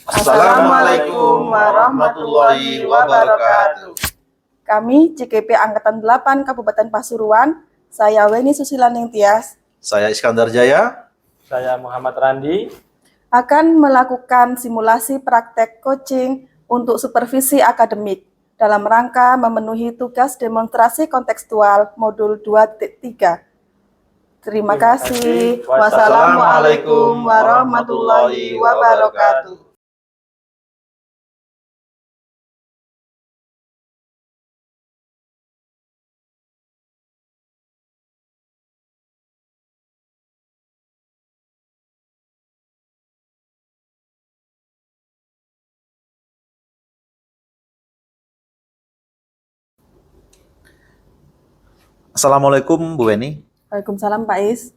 Assalamualaikum warahmatullahi wabarakatuh. Kami CKP Angkatan 8 Kabupaten Pasuruan, saya Weni Susilaning Tias, Saya Iskandar Jaya. Saya Muhammad Randi. akan melakukan simulasi praktek coaching untuk supervisi akademik dalam rangka memenuhi tugas demonstrasi kontekstual modul 2.3. Terima kasih. Wassalamualaikum warahmatullahi wabarakatuh. Assalamualaikum Bu Weni. Waalaikumsalam Pak Is.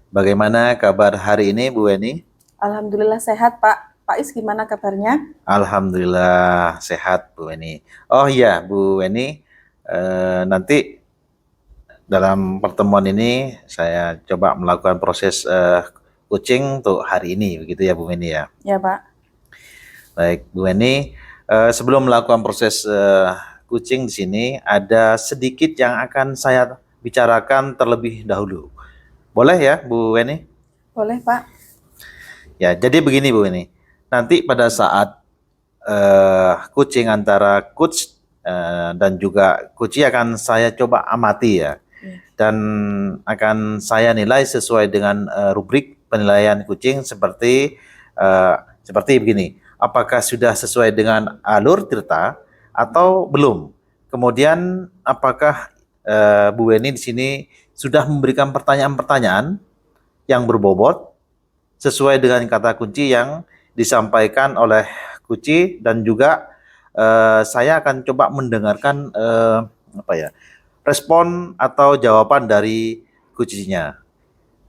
Bagaimana kabar hari ini Bu Weni? Alhamdulillah sehat Pak. Pak Is gimana kabarnya? Alhamdulillah sehat Bu Weni. Oh iya Bu Weni, nanti dalam pertemuan ini saya coba melakukan proses coaching untuk hari ini, begitu ya Bu Weni ya? Ya Pak. Baik Bu Weni, sebelum melakukan proses coaching di sini ada sedikit yang akan saya bicarakan terlebih dahulu. Boleh ya Bu Weni? Boleh Pak. Ya, jadi begini Bu Weni. Nanti pada saat coaching antara coach dan juga coach akan saya coba amati ya. Dan akan saya nilai sesuai dengan rubrik penilaian coaching seperti begini. Apakah sudah sesuai dengan alur cerita atau belum? Kemudian apakah Bu Weni di sini sudah memberikan pertanyaan-pertanyaan yang berbobot sesuai dengan kata kunci yang disampaikan oleh kunci, dan juga saya akan coba mendengarkan respon atau jawaban dari kuncinya.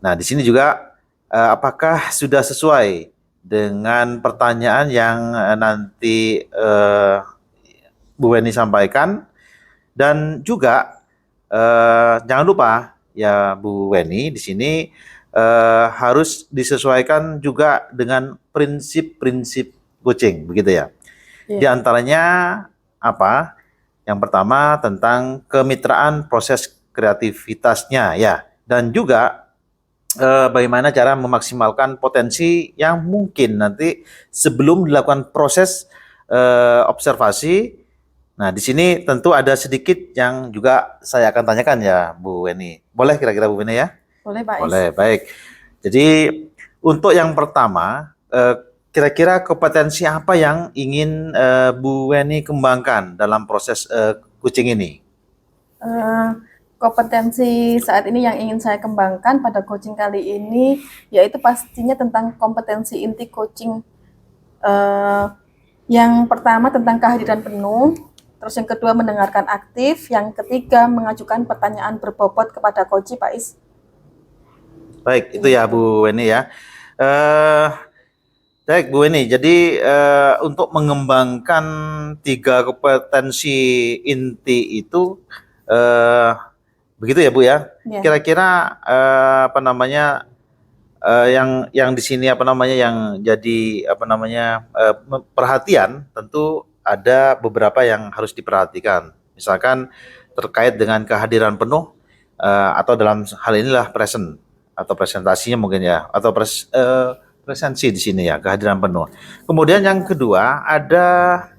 Nah, di sini juga apakah sudah sesuai dengan pertanyaan yang nanti Bu Weni sampaikan, dan juga jangan lupa ya Bu Weni di sini harus disesuaikan juga dengan prinsip-prinsip coaching, begitu ya. Di antaranya apa? Yang pertama tentang kemitraan proses kreativitasnya ya, dan juga bagaimana cara memaksimalkan potensi yang mungkin nanti sebelum dilakukan proses observasi. Nah, di sini tentu ada sedikit yang juga saya akan tanyakan ya Bu Weni. Boleh kira-kira Bu Weni ya? Boleh Pak Is. Boleh, baik. Jadi untuk yang pertama, kira-kira kompetensi apa yang ingin Bu Weni kembangkan dalam proses coaching ini? Kompetensi saat ini yang ingin saya kembangkan pada coaching kali ini yaitu pastinya tentang kompetensi inti coaching. Yang pertama tentang kehadiran penuh, terus yang kedua mendengarkan aktif, yang ketiga mengajukan pertanyaan berbobot kepada coach Pak Is. Baik, itu ya Bu Weni ya. Baik Bu Weni, jadi untuk mengembangkan 3 kompetensi inti itu begitu ya Bu ya. Kira-kira yang di sini yang jadi perhatian, tentu ada beberapa yang harus diperhatikan. Misalkan terkait dengan kehadiran penuh atau dalam hal inilah present atau presentasinya mungkin ya, atau presensi di sini ya, kehadiran penuh. Kemudian yang kedua ada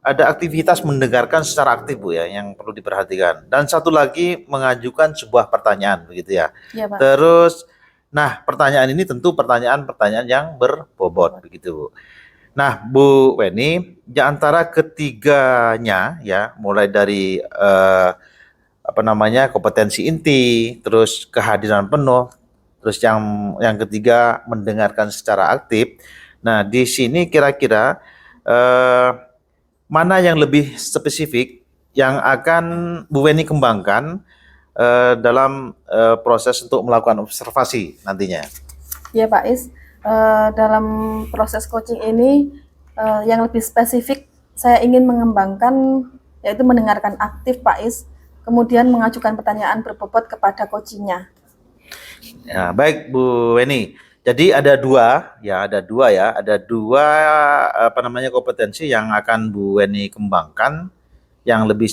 aktivitas mendengarkan secara aktif Bu ya, yang perlu diperhatikan. Dan satu lagi mengajukan sebuah pertanyaan begitu ya. Ya Pak. Terus, nah pertanyaan ini tentu pertanyaan yang berbobot begitu Bu. Nah Bu Weni, di antara ketiganya ya, mulai dari kompetensi inti, terus kehadiran penuh, terus yang ketiga mendengarkan secara aktif. Nah di sini kira-kira mana yang lebih spesifik yang akan Bu Weni kembangkan dalam proses untuk melakukan observasi nantinya? Ya Pak Is, dalam proses coaching ini yang lebih spesifik saya ingin mengembangkan yaitu mendengarkan aktif Pak Is, kemudian mengajukan pertanyaan berbobot kepada coachingnya. Ya, baik Bu Weni. Jadi ada dua ya, ada dua kompetensi yang akan Bu Weni kembangkan yang lebih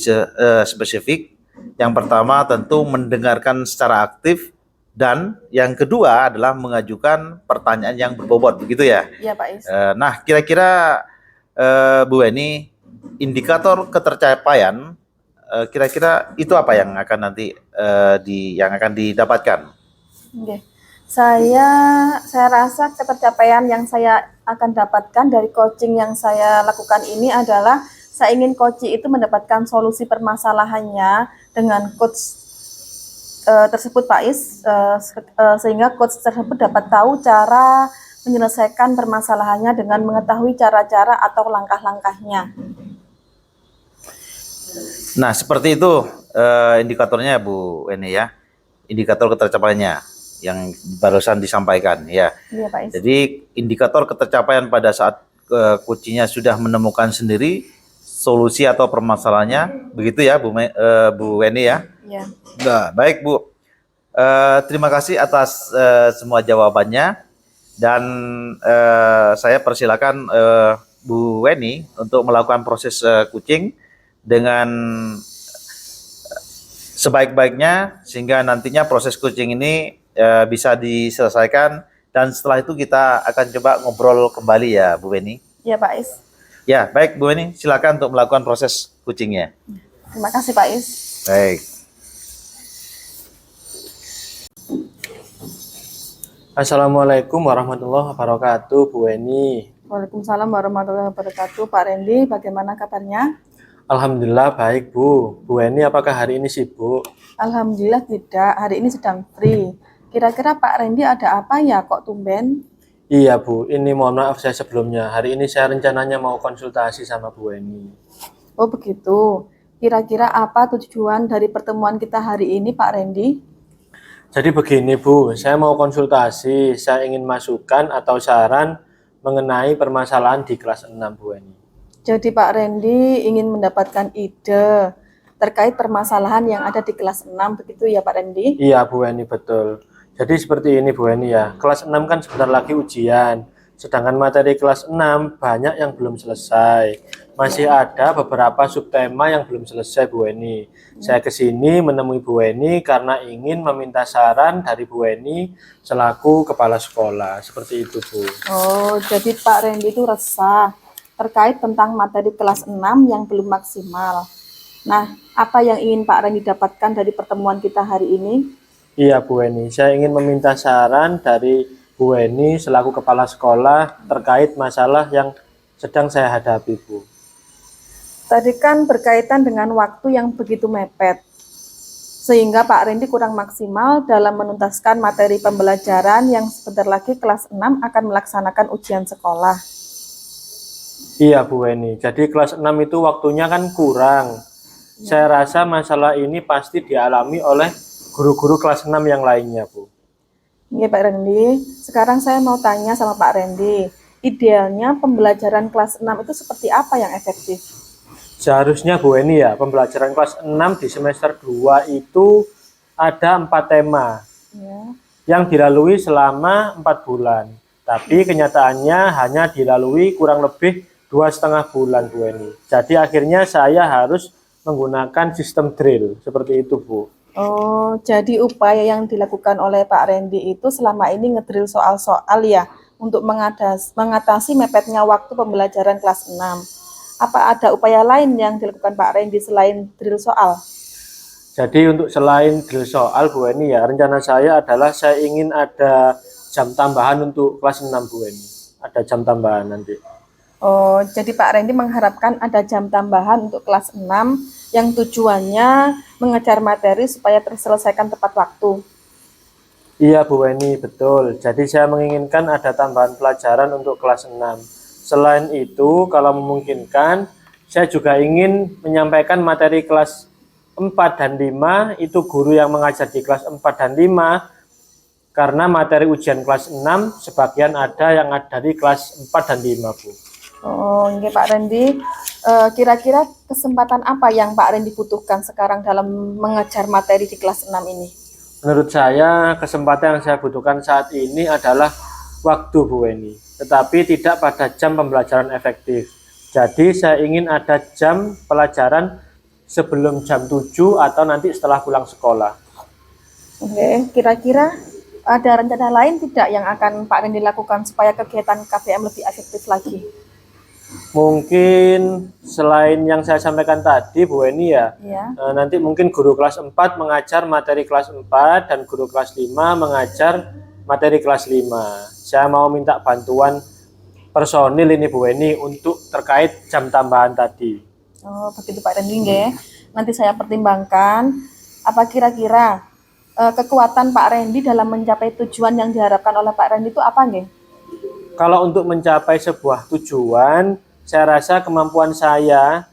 spesifik. Yang pertama tentu mendengarkan secara aktif dan yang kedua adalah mengajukan pertanyaan yang berbobot, begitu ya. Iya Pak Is. Nah, kira-kira Bu Weni, indikator ketercapaian kira-kira itu apa yang akan nanti yang akan didapatkan? Oke. Saya rasa ketercapaian yang saya akan dapatkan dari coaching yang saya lakukan ini adalah saya ingin coach itu mendapatkan solusi permasalahannya dengan coach tersebut Pak Is, sehingga coach tersebut dapat tahu cara menyelesaikan permasalahannya dengan mengetahui cara-cara atau langkah-langkahnya. Nah, seperti itu indikatornya Bu Weni ya. Indikator ketercapaiannya yang barusan disampaikan ya. Iya Pak Is. Jadi indikator ketercapaian pada saat coachingnya sudah menemukan sendiri solusi atau permasalahannya, begitu ya Bu Weni ya. Iya. Nah, baik Bu. Terima kasih atas semua jawabannya dan saya persilakan Bu Weni untuk melakukan proses coaching dengan sebaik-baiknya sehingga nantinya proses coaching ini bisa diselesaikan dan setelah itu kita akan coba ngobrol kembali ya Bu Weni. Iya Pak Is. Ya, baik Bu Weni, silakan untuk melakukan proses coachingnya. Terima kasih Pak Is. Baik. Assalamualaikum warahmatullahi wabarakatuh, Bu Weni. Waalaikumsalam warahmatullahi wabarakatuh. Pak Randy, bagaimana kabarnya? Alhamdulillah baik, Bu. Bu Weni, apakah hari ini sibuk? Alhamdulillah tidak, hari ini sedang free. Kira-kira Pak Randy ada apa ya kok tumben? Iya, Bu. Ini mohon maaf saya sebelumnya. Hari ini saya rencananya mau konsultasi sama Bu Weni. Oh begitu. Kira-kira apa tujuan dari pertemuan kita hari ini Pak Randy? Jadi begini, Bu. Saya mau konsultasi. Saya ingin masukan atau saran mengenai permasalahan di kelas 6, Bu Weni. Jadi Pak Randy ingin mendapatkan ide terkait permasalahan yang ada di kelas 6, begitu ya Pak Randy? Iya, Bu Weni, betul. Jadi seperti ini Bu Weni ya, kelas 6 kan sebentar lagi ujian, sedangkan materi kelas 6 banyak yang belum selesai. Masih ada beberapa subtema yang belum selesai Bu Weni. Saya kesini menemui Bu Weni karena ingin meminta saran dari Bu Weni selaku kepala sekolah, seperti itu Bu. Oh, jadi Pak Randy itu resah terkait tentang materi kelas 6 yang belum maksimal. Nah, apa yang ingin Pak Randy dapatkan dari pertemuan kita hari ini? Iya Bu Weni, saya ingin meminta saran dari Bu Weni selaku kepala sekolah terkait masalah yang sedang saya hadapi Bu. Tadi kan berkaitan dengan waktu yang begitu mepet, sehingga Pak Randy kurang maksimal dalam menuntaskan materi pembelajaran yang sebentar lagi kelas 6 akan melaksanakan ujian sekolah. Iya Bu Weni, jadi kelas 6 itu waktunya kan kurang. Saya rasa masalah ini pasti dialami oleh guru-guru kelas 6 yang lainnya Bu. Iya Pak Randy, sekarang saya mau tanya sama Pak Randy, idealnya pembelajaran kelas 6 itu seperti apa yang efektif? Seharusnya Bu Weni ya, pembelajaran kelas 6 di semester 2 itu ada 4 tema Ya. yang dilalui selama 4 bulan. Tapi kenyataannya hanya dilalui kurang lebih 2,5 bulan Bu Weni. Jadi akhirnya saya harus menggunakan sistem drill, seperti itu Bu. Oh, jadi upaya yang dilakukan oleh Pak Randy itu selama ini ngedrill soal-soal ya, untuk mengatasi mepetnya waktu pembelajaran kelas 6. Apa ada upaya lain yang dilakukan Pak Randy selain drill soal? Jadi untuk selain drill soal Bu Weni ya, rencana saya adalah saya ingin ada jam tambahan untuk kelas 6 Bu Weni. Ada jam tambahan nanti. Oh, jadi Pak Randy mengharapkan ada jam tambahan untuk kelas 6 yang tujuannya mengejar materi supaya terselesaikan tepat waktu. Iya Bu Weni, betul. Jadi saya menginginkan ada tambahan pelajaran untuk kelas 6. Selain itu, kalau memungkinkan, saya juga ingin menyampaikan materi kelas 4 dan 5, itu guru yang mengajar di kelas 4 dan 5, karena materi ujian kelas 6 sebagian ada yang ada di kelas 4 dan 5 Bu. Oh, oke Pak Randy. Kira-kira kesempatan apa yang Pak Randy butuhkan sekarang dalam mengejar materi di kelas 6 ini? Menurut saya, kesempatan yang saya butuhkan saat ini adalah waktu Bu Weni, tetapi tidak pada jam pembelajaran efektif. Jadi saya ingin ada jam pelajaran sebelum jam 7 atau nanti setelah pulang sekolah. Oke, kira-kira ada rencana lain tidak yang akan Pak Randy lakukan supaya kegiatan KBM lebih efektif lagi? Mungkin selain yang saya sampaikan tadi Bu Weni ya, Ya. nanti mungkin guru kelas 4 mengajar materi kelas 4 dan guru kelas 5 mengajar materi kelas 5. Saya mau minta bantuan personil ini Bu Weni untuk terkait jam tambahan tadi. Oh, begitu Pak Randy nggih. Nanti saya pertimbangkan apa kira-kira kekuatan Pak Randy dalam mencapai tujuan yang diharapkan oleh Pak Randy itu apa nggih? Kalau untuk mencapai sebuah tujuan, saya rasa kemampuan saya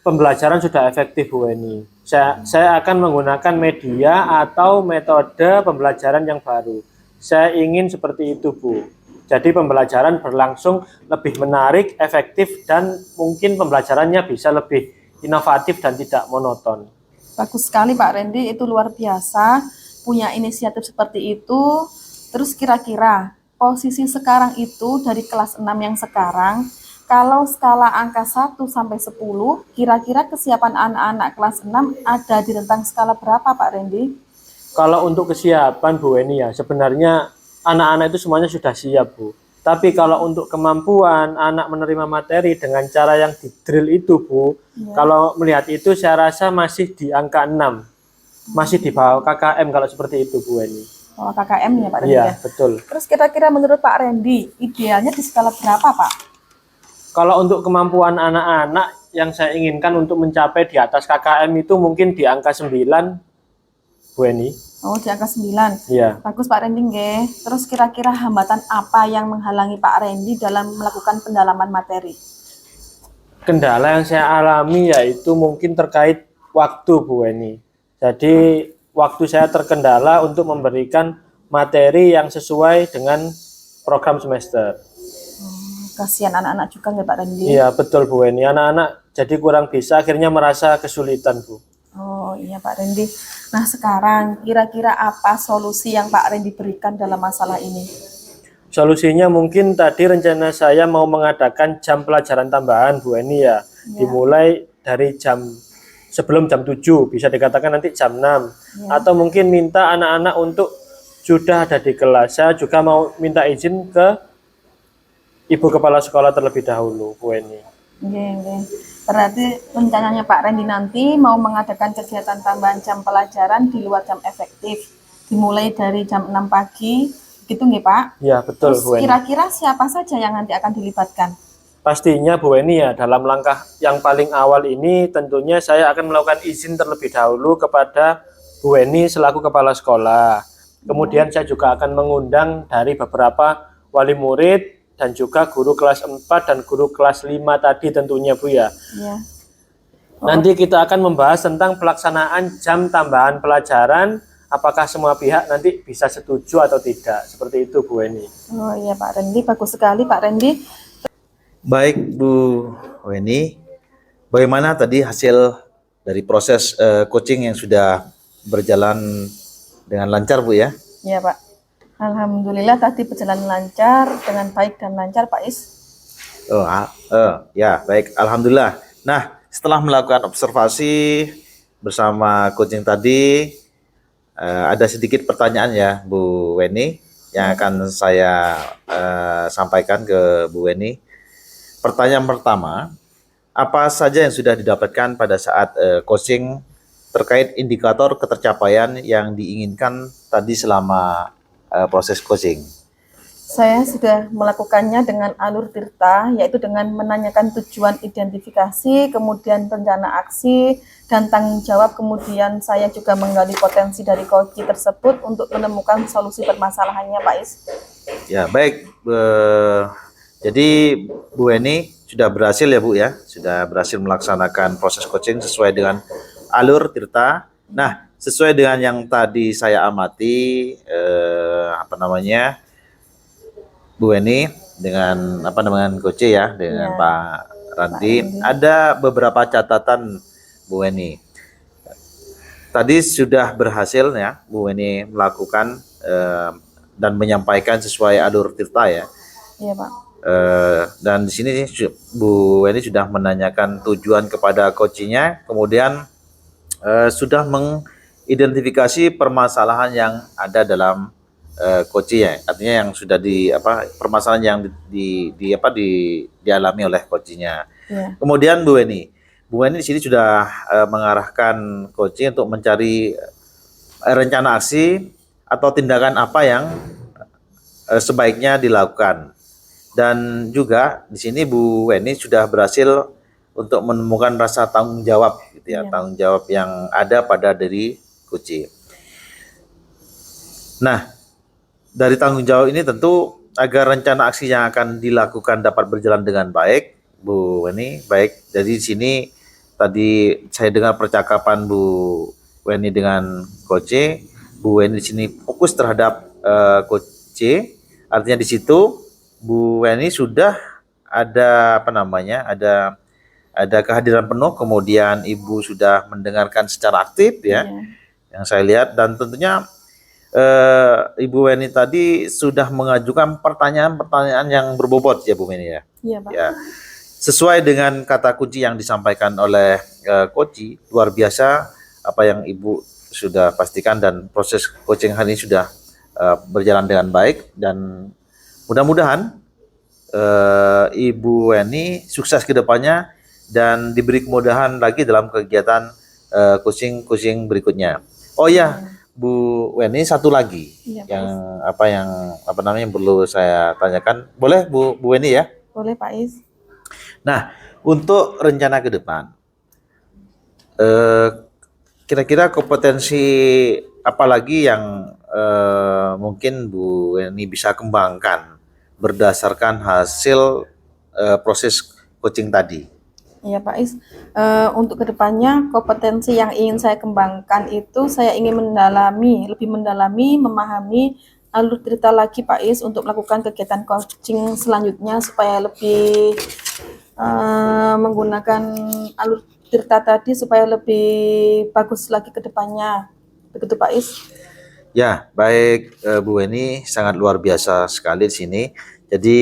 pembelajaran sudah efektif Bu Weni. Saya akan menggunakan media atau metode pembelajaran yang baru. Saya ingin seperti itu Bu. Jadi pembelajaran berlangsung lebih menarik, efektif, dan mungkin pembelajarannya bisa lebih inovatif dan tidak monoton. Bagus sekali Pak Randy, itu luar biasa punya inisiatif seperti itu. Terus kira-kira posisi sekarang itu dari kelas 6 yang sekarang, kalau skala angka 1 sampai 10, kira-kira kesiapan anak-anak kelas 6 ada di rentang skala berapa Pak Randy? Kalau untuk kesiapan Bu Weni ya, sebenarnya anak-anak itu semuanya sudah siap Bu. Tapi kalau untuk kemampuan anak menerima materi dengan cara yang di drill itu Bu, kalau melihat itu saya rasa masih di angka 6. Masih di bawah KKM kalau seperti itu Bu Weni. Oh, KKM ya Pak Randy Iya, ya? betul. Terus kira-kira menurut Pak Randy, idealnya di skala berapa Pak? Kalau untuk kemampuan anak-anak yang saya inginkan untuk mencapai di atas KKM itu mungkin di angka 9 Bu Weni. Oh, di angka 9. Iya. Bagus Pak Randy nggih. Terus kira-kira hambatan apa yang menghalangi Pak Randy dalam melakukan pendalaman materi? Kendala yang saya alami yaitu mungkin terkait waktu Bu Weni. Jadi waktu saya terkendala untuk memberikan materi yang sesuai dengan program semester. Kasihan anak-anak juga nggak Pak Randy? Iya betul Bu Weni, anak-anak jadi kurang bisa akhirnya merasa kesulitan Bu. Oh iya Pak Randy. Nah sekarang kira-kira apa solusi yang Pak Randy berikan dalam masalah ini? Solusinya mungkin tadi rencana saya mau mengadakan jam pelajaran tambahan Bu Weni ya. Dimulai dari sebelum jam 7, bisa dikatakan nanti jam 6. Atau mungkin minta anak-anak untuk sudah ada di kelas. Saya juga mau minta izin ke Ibu Kepala Sekolah terlebih dahulu Bu Weni. Nggih. Berarti rencananya Pak Randy nanti mau mengadakan kegiatan tambahan jam pelajaran di luar jam efektif. Dimulai dari jam 6 pagi, gitu nggih Pak? Ya betul Terus Bu Weni. kira-kira siapa saja yang nanti akan dilibatkan? Pastinya Bu Weni ya, dalam langkah yang paling awal ini tentunya saya akan melakukan izin terlebih dahulu kepada Bu Weni selaku kepala sekolah. Kemudian saya juga akan mengundang dari beberapa wali murid dan juga guru kelas 4 dan guru kelas 5 tadi tentunya Bu ya. Iya. Nanti kita akan membahas tentang pelaksanaan jam tambahan pelajaran, apakah semua pihak nanti bisa setuju atau tidak. Seperti itu Bu Weni. Oh iya Pak Randy, bagus sekali Pak Randy. Baik Bu Weni, bagaimana tadi hasil dari proses coaching yang sudah berjalan dengan lancar Bu ya? Iya Pak. Alhamdulillah tadi berjalan lancar, dengan baik dan lancar Pak Is. Ya baik, Alhamdulillah. Nah setelah melakukan observasi bersama coaching tadi, ada sedikit pertanyaan ya Bu Weni yang akan saya sampaikan ke Bu Weni. Pertanyaan pertama, apa saja yang sudah didapatkan pada saat coaching terkait indikator ketercapaian yang diinginkan tadi selama proses coaching? Saya sudah melakukannya dengan alur tirta, yaitu dengan menanyakan tujuan identifikasi, kemudian rencana aksi, dan tanggung jawab. Kemudian saya juga menggali potensi dari coach tersebut untuk menemukan solusi permasalahannya, Pak Is. Ya, baik. Jadi Bu Weni sudah berhasil ya Bu ya, sudah berhasil melaksanakan proses coaching sesuai dengan alur tirta. Nah, sesuai dengan yang tadi saya amati, Bu Weni dengan coach ya, dengan Pak Randy, ada beberapa catatan Bu Weni. Tadi sudah berhasil ya Bu Weni melakukan dan menyampaikan sesuai alur Tirta ya. Iya, Pak. Dan di sini Bu Weni sudah menanyakan tujuan kepada coachnya, kemudian sudah mengidentifikasi permasalahan yang ada dalam coachnya, artinya yang sudah permasalahan yang dialami oleh coachnya. Iya. Kemudian Bu Weni di sini sudah mengarahkan coaching untuk mencari rencana aksi atau tindakan apa yang sebaiknya dilakukan. Dan juga di sini Bu Weni sudah berhasil untuk menemukan rasa tanggung jawab gitu ya, Iya. tanggung jawab yang ada pada diri coach. Nah, dari tanggung jawab ini tentu agar rencana aksi yang akan dilakukan dapat berjalan dengan baik, Bu Weni, baik. Jadi di sini tadi saya dengar percakapan Bu Weni dengan coach. Bu Weni di sini fokus terhadap coach. Artinya di situ Bu Weni sudah ada ada kehadiran penuh, kemudian Ibu sudah mendengarkan secara aktif ya, yang saya lihat, dan tentunya Ibu Weni tadi sudah mengajukan pertanyaan-pertanyaan yang berbobot ya Bu Weni ya. Iya, Pak. Ya, sesuai dengan kata kunci yang disampaikan oleh coach, luar biasa apa yang Ibu sudah pastikan, dan proses coaching hari ini sudah berjalan dengan baik, dan mudah-mudahan Ibu Weni sukses ke depannya dan diberi kemudahan lagi dalam kegiatan coaching berikutnya. Oh ya, Bu Weni, satu lagi Iya, yang perlu saya tanyakan. Boleh Bu Weni ya? Boleh, Pak Is. Nah, untuk rencana ke depan, kira-kira kompetensi apa lagi yang mungkin Bu Weni bisa kembangkan berdasarkan hasil proses coaching tadi? Iya, Pak Is. Untuk kedepannya kompetensi yang ingin saya kembangkan itu saya ingin lebih mendalami, memahami alur cerita lagi, Pak Is, untuk melakukan kegiatan coaching selanjutnya supaya lebih menggunakan alur cerita tadi supaya lebih bagus lagi ke depannya. Begitu, Pak Is. Ya, baik Bu Weni, sangat luar biasa sekali di sini. Jadi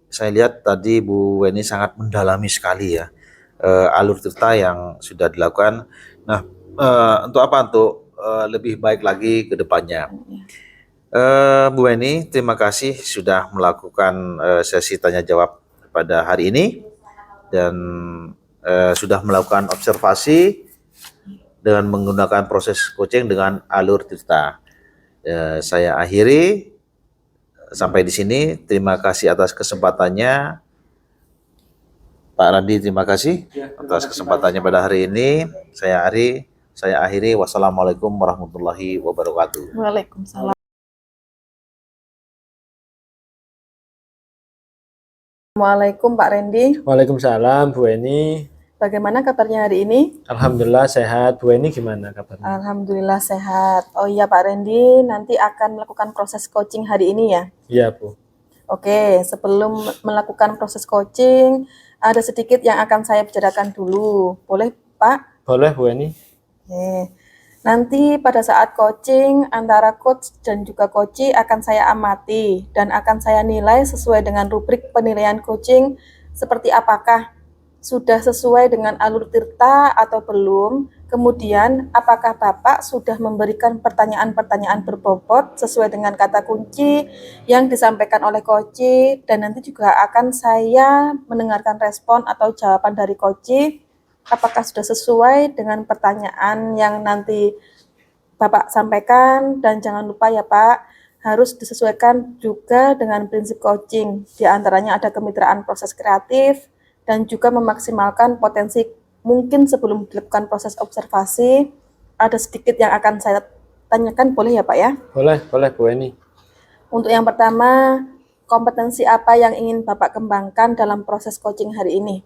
saya lihat tadi Bu Weni sangat mendalami sekali ya alur cerita yang sudah dilakukan. Nah, untuk apa? Untuk lebih baik lagi ke depannya. Bu Weni, terima kasih sudah melakukan sesi tanya jawab pada hari ini, dan sudah melakukan observasi dengan menggunakan proses coaching dengan alur cerita. Saya akhiri sampai di sini. Terima kasih atas kesempatannya, Pak Randi. Terima kasih atas kesempatannya pada hari ini. Saya akhiri. Wassalamualaikum warahmatullahi wabarakatuh. Waalaikumsalam. Assalamualaikum, Pak Randy. Waalaikumsalam Bu Weni. Bagaimana kabarnya hari ini? Alhamdulillah sehat. Bu Weni gimana kabarnya? Alhamdulillah sehat. Oh iya, Pak Randy, nanti akan melakukan proses coaching hari ini ya? Iya Bu. Oke, sebelum melakukan proses coaching, ada sedikit yang akan saya bicarakan dulu. Boleh, Pak? Boleh Bu Weni. Oke. Nanti pada saat coaching antara coach dan juga coachee akan saya amati dan akan saya nilai sesuai dengan rubrik penilaian coaching seperti apakah sudah sesuai dengan alur tirta atau belum. Kemudian apakah Bapak sudah memberikan pertanyaan-pertanyaan berbobot sesuai dengan kata kunci yang disampaikan oleh coachee, dan nanti juga akan saya mendengarkan respon atau jawaban dari coachee. Apakah sudah sesuai dengan pertanyaan yang nanti Bapak sampaikan, dan jangan lupa ya Pak, harus disesuaikan juga dengan prinsip coaching. Di antaranya ada kemitraan proses kreatif dan juga memaksimalkan potensi. Mungkin sebelum dilakukan proses observasi, ada sedikit yang akan saya tanyakan, boleh ya Pak ya? Boleh Bu Weni. Untuk yang pertama, kompetensi apa yang ingin Bapak kembangkan dalam proses coaching hari ini?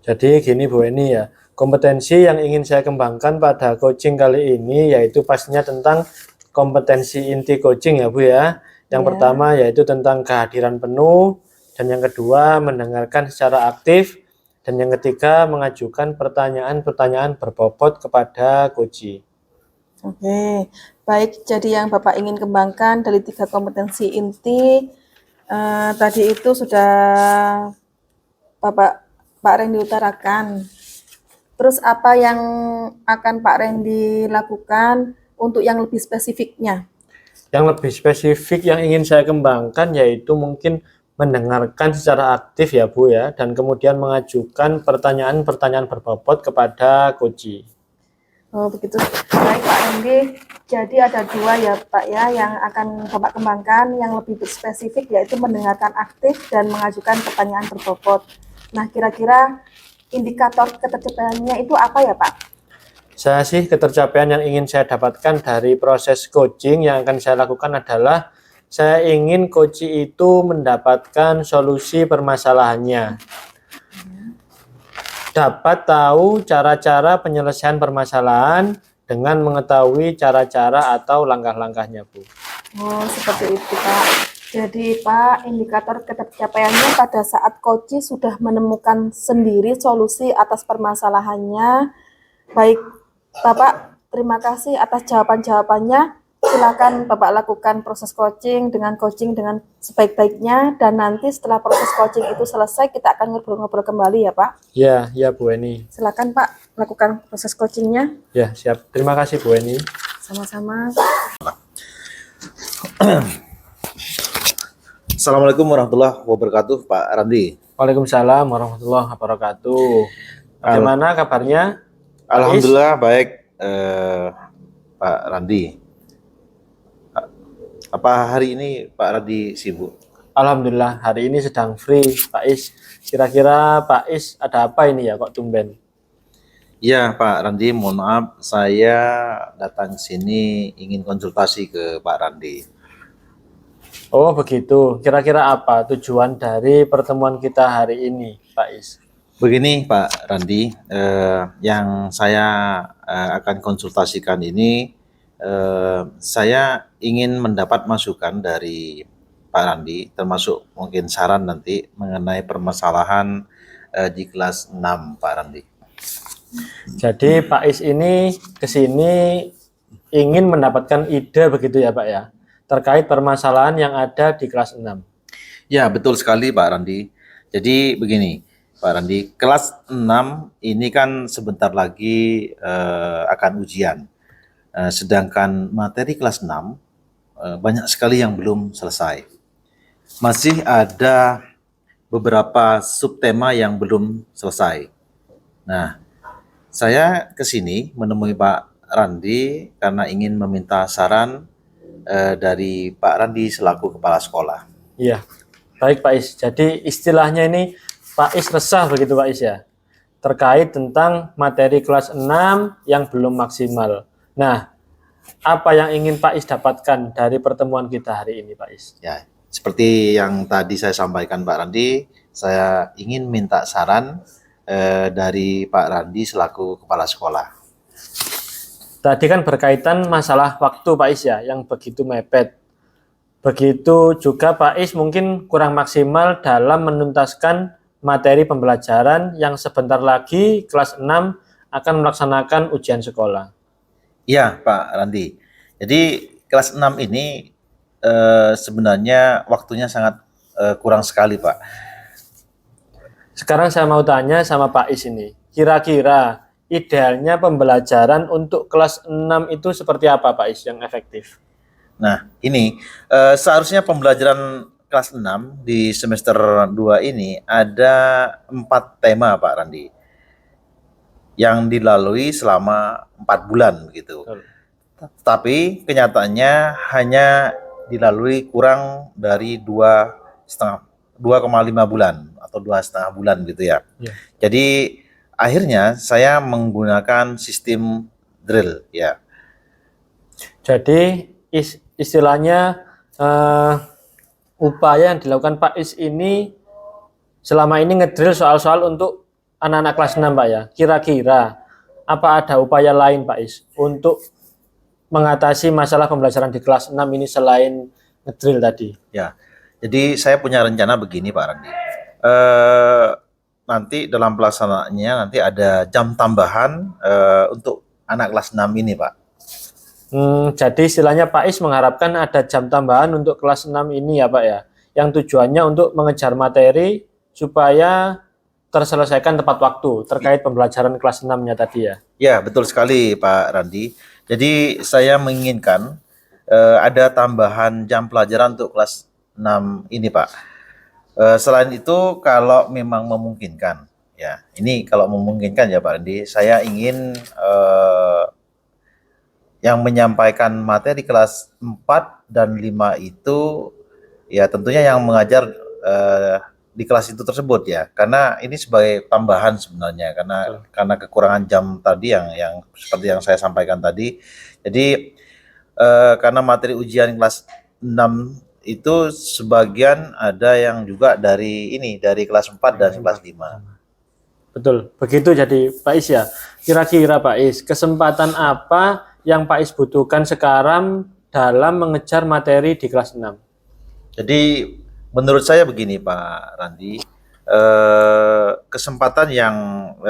Jadi gini Bu Weni ya, kompetensi yang ingin saya kembangkan pada coaching kali ini yaitu pastinya tentang kompetensi inti coaching ya Bu ya. Yang pertama yaitu tentang kehadiran penuh, dan yang kedua mendengarkan secara aktif, dan yang ketiga mengajukan pertanyaan-pertanyaan berbobot kepada coachee. Oke, baik. Jadi yang Bapak ingin kembangkan dari 3 kompetensi inti tadi itu sudah Pak Randy utarakan. Terus apa yang akan Pak Randy lakukan untuk yang lebih spesifiknya? Yang lebih spesifik yang ingin saya kembangkan yaitu mungkin mendengarkan secara aktif ya Bu ya, dan kemudian mengajukan pertanyaan-pertanyaan berbobot kepada coach. Oh begitu. Baik Pak Randy. Jadi ada 2 ya Pak ya yang akan Bapak kembangkan, yang lebih spesifik yaitu mendengarkan aktif dan mengajukan pertanyaan berbobot. Nah kira-kira indikator ketercapaiannya itu apa ya Pak? Saya sih ketercapaian yang ingin saya dapatkan dari proses coaching yang akan saya lakukan adalah saya ingin coach itu mendapatkan solusi permasalahannya. Dapat tahu cara-cara penyelesaian permasalahan dengan mengetahui cara-cara atau langkah-langkahnya, Bu. Oh, seperti itu, Pak. Jadi, Pak, indikator ketercapaiannya pada saat coach sudah menemukan sendiri solusi atas permasalahannya. Baik, Bapak, terima kasih atas jawaban-jawabannya. Silakan Bapak lakukan proses coaching dengan sebaik-baiknya, dan nanti setelah proses coaching itu selesai, kita akan ngobrol-ngobrol kembali ya, Pak. Ya, ya Bu Eni. Silakan, Pak, lakukan proses coachingnya. Ya, siap. Terima kasih Bu Eni. Sama-sama. Assalamualaikum warahmatullahi wabarakatuh, Pak Randi. Waalaikumsalam warahmatullahi wabarakatuh. Bagaimana kabarnya? Alhamdulillah baik, Pak Randi. Apa hari ini Pak Randi sibuk? Alhamdulillah hari ini sedang free, Pak Is. Kira-kira Pak Is ada apa ini ya kok tumben? Iya Pak Randi, mohon maaf saya datang sini ingin konsultasi ke Pak Randi. Oh begitu. Kira-kira apa tujuan dari pertemuan kita hari ini, Pak Is? Begini Pak Randi, yang saya akan konsultasikan ini, saya ingin mendapat masukan dari Pak Randi, termasuk mungkin saran nanti mengenai permasalahan di kelas 6 Pak Randi. Jadi Pak Is ini kesini ingin mendapatkan ide begitu ya Pak ya, terkait permasalahan yang ada di kelas 6. Ya betul sekali Pak Randi. Jadi begini Pak Randi, kelas 6 ini kan sebentar lagi akan ujian. Sedangkan materi kelas 6 banyak sekali yang belum selesai. Masih ada beberapa subtema yang belum selesai. Nah, saya ke sini menemui Pak Randi karena ingin meminta saran dari Pak Randi selaku kepala sekolah. Iya, baik Pak Is. Jadi istilahnya ini Pak Is resah begitu Pak Is ya, terkait tentang materi kelas 6 yang belum maksimal. Nah, apa yang ingin Pak Is dapatkan dari pertemuan kita hari ini Pak Is? Ya, seperti yang tadi saya sampaikan Pak Randi, saya ingin minta saran dari Pak Randi selaku kepala sekolah. Tadi kan berkaitan masalah waktu Pak Is ya, yang begitu mepet. Begitu juga Pak Is mungkin kurang maksimal dalam menuntaskan materi pembelajaran yang sebentar lagi kelas 6 akan melaksanakan ujian sekolah. Iya Pak Randi, jadi kelas 6 ini sebenarnya waktunya sangat kurang sekali Pak. Sekarang saya mau tanya sama Pak Is ini, kira-kira idealnya pembelajaran untuk kelas 6 itu seperti apa Pak Is yang efektif? Nah ini seharusnya pembelajaran kelas 6 di semester 2 ini ada 4 tema Pak Randi yang dilalui selama 4 bulan begitu. Betul. Tapi kenyataannya hanya dilalui kurang dari 2,5 bulan atau 2,5 bulan gitu ya. Ya. Jadi akhirnya saya menggunakan sistem drill ya. Jadi istilahnya upaya yang dilakukan Pak Is ini selama ini ngedrill soal-soal untuk anak-anak kelas 6 Pak ya. Kira-kira apa ada upaya lain Pak Is untuk mengatasi masalah pembelajaran di kelas 6 ini selain ngedrill tadi? Ya. Jadi saya punya rencana begini Pak Randi. Nanti dalam pelaksanaannya nanti ada jam tambahan untuk anak kelas 6 ini Pak. Jadi istilahnya Pak Is mengharapkan ada jam tambahan untuk kelas 6 ini ya Pak ya, yang tujuannya untuk mengejar materi supaya terselesaikan tepat waktu terkait pembelajaran kelas 6-nya tadi ya. Ya, betul sekali Pak Randi. Jadi saya menginginkan ada tambahan jam pelajaran untuk kelas 6 ini Pak. Selain itu kalau memang memungkinkan, ya ini kalau memungkinkan ya Pak Randi, saya ingin yang menyampaikan materi kelas 4 dan 5 itu ya tentunya yang mengajar di kelas itu tersebut ya. Karena ini sebagai tambahan sebenarnya karena kekurangan jam tadi yang seperti yang saya sampaikan tadi. Jadi karena materi ujian kelas 6 itu sebagian ada yang juga dari kelas 4 dan kelas 5. Betul, begitu jadi Pak Is ya. Kira-kira Pak Is, kesempatan apa yang Pak Is butuhkan sekarang dalam mengejar materi di kelas 6? Jadi menurut saya begini Pak Randi, kesempatan yang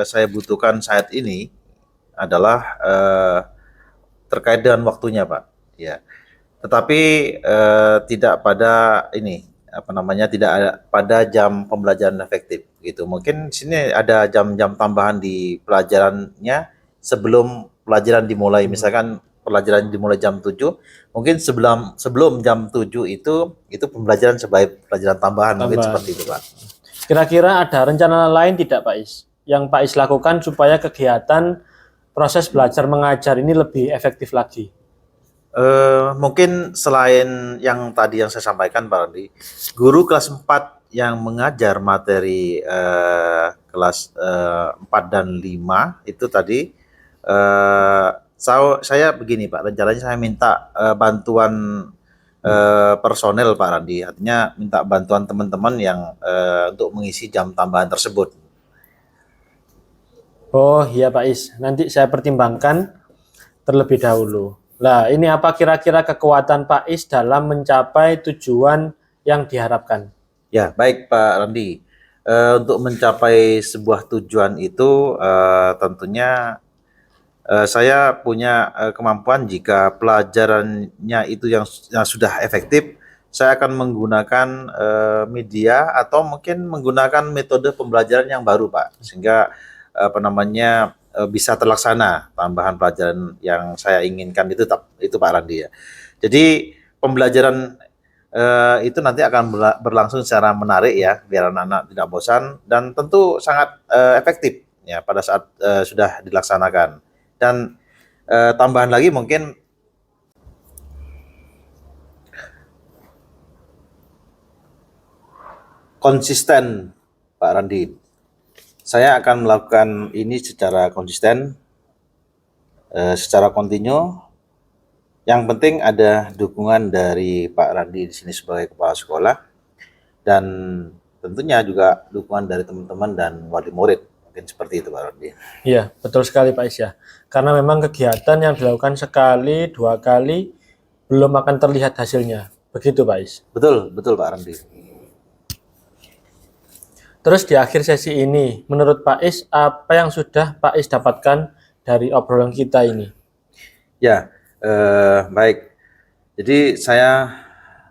saya butuhkan saat ini adalah terkait dengan waktunya Pak. Ya, tetapi tidak pada ini apa namanya tidak ada pada jam pembelajaran efektif gitu. Mungkin di sini ada jam-jam tambahan di pelajarannya sebelum pelajaran dimulai. Misalkan pelajaran dimulai jam 7, mungkin sebelum sebelum jam 7 itu pembelajaran sebagai pelajaran tambahan, mungkin Tambahan. seperti itu, Pak. Kira-kira ada rencana lain tidak Pak Is yang Pak Is lakukan supaya kegiatan proses belajar mengajar ini lebih efektif lagi? Mungkin selain yang tadi yang saya sampaikan Pak Randi, guru kelas 4 yang mengajar materi kelas 4 dan 5 itu tadi saya begini Pak, rencananya saya minta bantuan personel Pak Randi, artinya minta bantuan teman-teman yang untuk mengisi jam tambahan tersebut. Oh iya Pak Is, nanti saya pertimbangkan terlebih dahulu. Nah, ini apa kira-kira kekuatan Pak Is dalam mencapai tujuan yang diharapkan? Ya, baik Pak Randi. Untuk mencapai sebuah tujuan itu tentunya saya punya kemampuan jika pelajarannya itu yang sudah efektif, saya akan menggunakan media atau mungkin menggunakan metode pembelajaran yang baru, Pak, sehingga apa namanya bisa terlaksana tambahan pelajaran yang saya inginkan itu Pak Randi ya. Jadi pembelajaran itu nanti akan berlangsung secara menarik ya, biar anak-anak tidak bosan dan tentu sangat efektif ya pada saat sudah dilaksanakan. Dan tambahan lagi mungkin konsisten Pak Randi. Saya akan melakukan ini secara konsisten, secara kontinu. Yang penting ada dukungan dari Pak Randi di sini sebagai kepala sekolah dan tentunya juga dukungan dari teman-teman dan wali murid. Mungkin seperti itu Pak Randi. Iya, betul sekali Pak Is ya. Karena memang kegiatan yang dilakukan sekali, 2 kali belum akan terlihat hasilnya. Begitu Pak Is. Betul, betul Pak Randi. Terus di akhir sesi ini, menurut Pak Is, apa yang sudah Pak Is dapatkan dari obrolan kita ini? Ya, baik. Jadi saya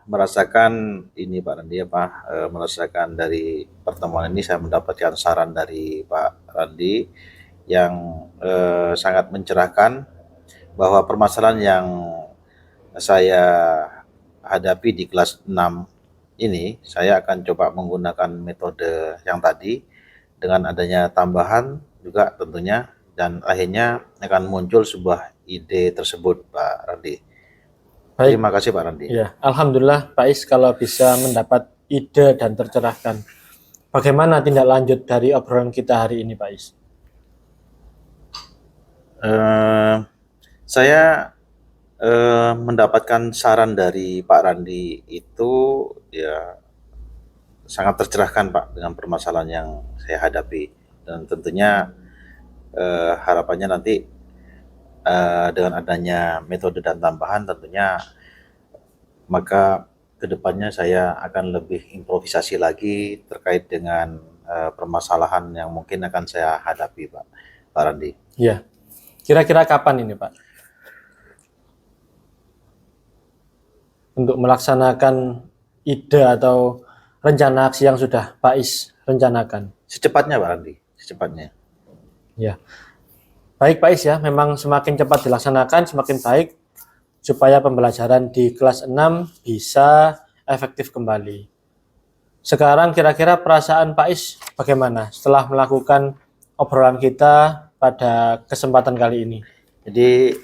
merasakan ini Pak Randi merasakan dari pertemuan ini saya mendapatkan saran dari Pak Randi yang sangat mencerahkan bahwa permasalahan yang saya hadapi di kelas 6 ini, saya akan coba menggunakan metode yang tadi dengan adanya tambahan juga tentunya dan akhirnya akan muncul sebuah ide tersebut Pak Randi. Baik. Terima kasih Pak Randi. Ya, alhamdulillah Pak Is kalau bisa mendapat ide dan tercerahkan. Bagaimana tindak lanjut dari obrolan kita hari ini Pak Is? Saya mendapatkan saran dari Pak Randi itu ya sangat tercerahkan Pak dengan permasalahan yang saya hadapi dan tentunya harapannya nanti dengan adanya metode dan tambahan tentunya maka kedepannya saya akan lebih improvisasi lagi terkait dengan permasalahan yang mungkin akan saya hadapi Pak Randi. Ya, kira-kira kapan ini Pak? untuk melaksanakan ide atau rencana aksi yang sudah Pak Is rencanakan. Secepatnya Pak Randi, secepatnya. Ya, baik Pak Is ya, memang semakin cepat dilaksanakan semakin baik supaya pembelajaran di kelas 6 bisa efektif kembali. Sekarang kira-kira perasaan Pak Is bagaimana setelah melakukan obrolan kita pada kesempatan kali ini? Jadi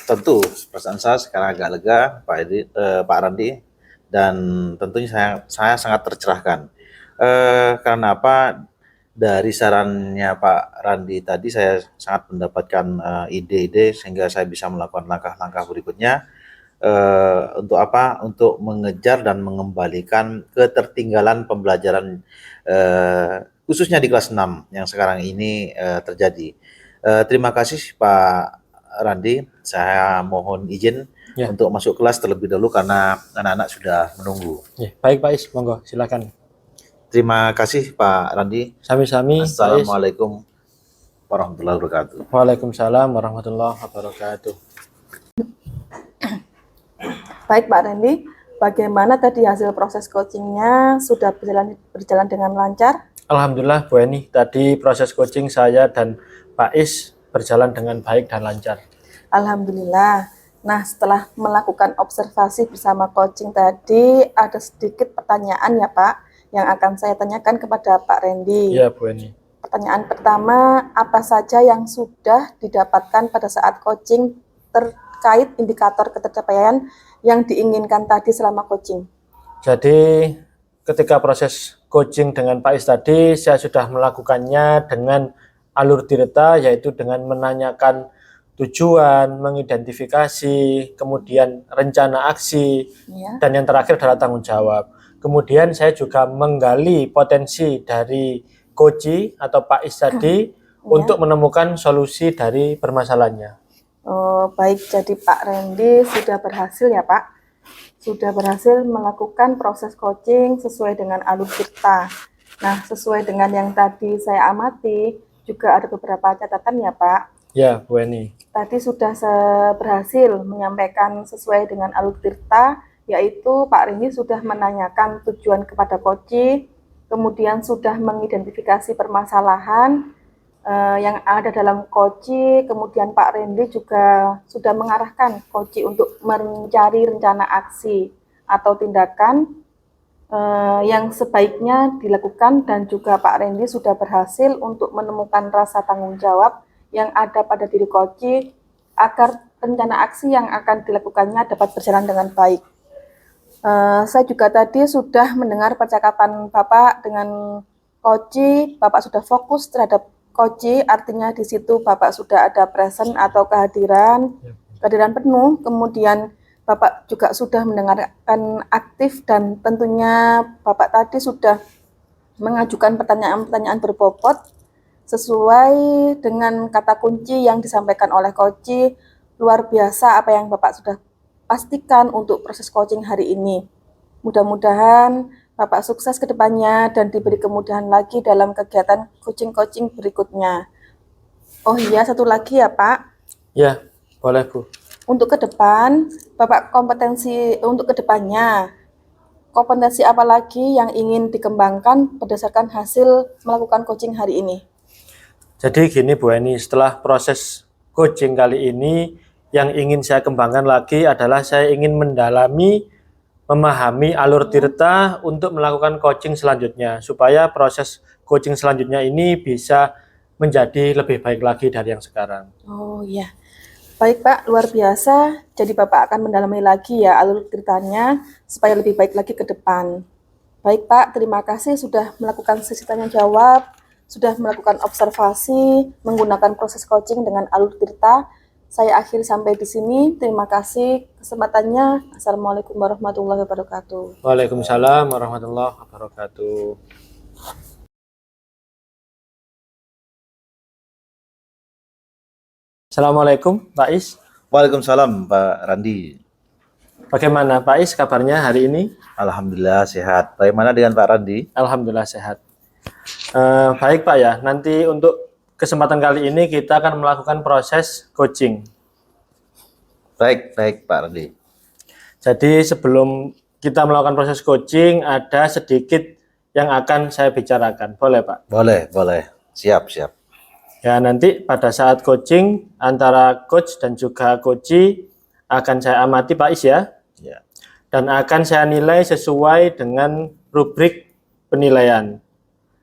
tentu perasaan saya sekarang agak lega Pak Randi, dan tentunya saya sangat tercerahkan. Karena apa? Dari sarannya Pak Randi tadi saya sangat mendapatkan ide-ide sehingga saya bisa melakukan langkah-langkah berikutnya untuk apa? Untuk mengejar dan mengembalikan ketertinggalan pembelajaran khususnya di kelas 6 yang sekarang ini terjadi. Terima kasih Pak Randi, saya mohon izin untuk masuk kelas terlebih dahulu karena anak-anak sudah menunggu. Ya, baik Pak Is, monggo silakan. Terima kasih Pak Randi. Sami-sami. Assalamualaikum warahmatullahi wabarakatuh. Waalaikumsalam warahmatullahi wabarakatuh. Baik Pak Randy, bagaimana tadi hasil proses coachingnya? Sudah berjalan dengan lancar? Alhamdulillah Bu Eni, tadi proses coaching saya dan Pak Is berjalan dengan baik dan lancar. Alhamdulillah. Nah, setelah melakukan observasi bersama coaching tadi, ada sedikit pertanyaan ya Pak, yang akan saya tanyakan kepada Pak Randy. Iya Bu Eni. Pertanyaan pertama, apa saja yang sudah didapatkan pada saat coaching terkait indikator ketercapaian yang diinginkan tadi selama coaching? Jadi ketika proses coaching dengan Pak Is tadi, saya sudah melakukannya dengan alur tirta, yaitu dengan menanyakan tujuan, mengidentifikasi, kemudian rencana aksi, dan yang terakhir adalah tanggung jawab. Kemudian saya juga menggali potensi dari coach atau Pak Is tadi untuk menemukan solusi dari permasalahannya. Oh, baik, jadi Pak Randy sudah berhasil ya Pak? Sudah berhasil melakukan proses coaching sesuai dengan alur tirta. Nah, sesuai dengan yang tadi saya amati, juga ada beberapa catatan ya Pak? Ya, Bu Eni. Tadi sudah berhasil menyampaikan sesuai dengan alur tirta, yaitu Pak Randy sudah menanyakan tujuan kepada coach, kemudian sudah mengidentifikasi permasalahan yang ada dalam coach, kemudian Pak Randy juga sudah mengarahkan coach untuk mencari rencana aksi atau tindakan yang sebaiknya dilakukan, dan juga Pak Randy sudah berhasil untuk menemukan rasa tanggung jawab yang ada pada diri coach agar rencana aksi yang akan dilakukannya dapat berjalan dengan baik. Saya juga tadi sudah mendengar percakapan Bapak dengan coach. Bapak sudah fokus terhadap coach, artinya di situ Bapak sudah ada present atau kehadiran penuh. Kemudian Bapak juga sudah mendengarkan aktif, dan tentunya Bapak tadi sudah mengajukan pertanyaan-pertanyaan berbobot sesuai dengan kata kunci yang disampaikan oleh coach. Luar biasa apa yang Bapak sudah pastikan untuk proses coaching hari ini. Mudah-mudahan Bapak sukses ke depannya dan diberi kemudahan lagi dalam kegiatan coaching-coaching berikutnya. Oh iya, satu lagi ya Pak. Ya, boleh Bu. Untuk ke depan, Bapak untuk ke depannya, kompetensi apa lagi yang ingin dikembangkan berdasarkan hasil melakukan coaching hari ini? Jadi gini Bu Eni, setelah proses coaching kali ini, yang ingin saya kembangkan lagi adalah saya ingin mendalami, memahami alur tirta untuk melakukan coaching selanjutnya, supaya proses coaching selanjutnya ini bisa menjadi lebih baik lagi dari yang sekarang. Oh iya, baik Pak, luar biasa. Jadi Bapak akan mendalami lagi ya alur tirtanya supaya lebih baik lagi ke depan. Baik Pak, terima kasih sudah melakukan sesi tanya jawab, sudah melakukan observasi menggunakan proses coaching dengan alur tirta. Saya akhiri sampai di sini. Terima kasih kesempatannya. Assalamualaikum warahmatullahi wabarakatuh. Waalaikumsalam warahmatullahi wabarakatuh. Assalamualaikum Pak Is. Waalaikumsalam Pak Randi. Bagaimana Pak Is kabarnya hari ini? Alhamdulillah sehat. Bagaimana dengan Pak Randi? Alhamdulillah sehat. Baik Pak ya, nanti untuk kesempatan kali ini kita akan melakukan proses coaching. Baik Pak Randi. Jadi sebelum kita melakukan proses coaching, ada sedikit yang akan saya bicarakan. Boleh, Pak? Boleh, boleh. Siap, siap. Ya, nanti pada saat coaching antara coach dan juga coachee akan saya amati Pak Is ya. Ya. Dan akan saya nilai sesuai dengan rubrik penilaian.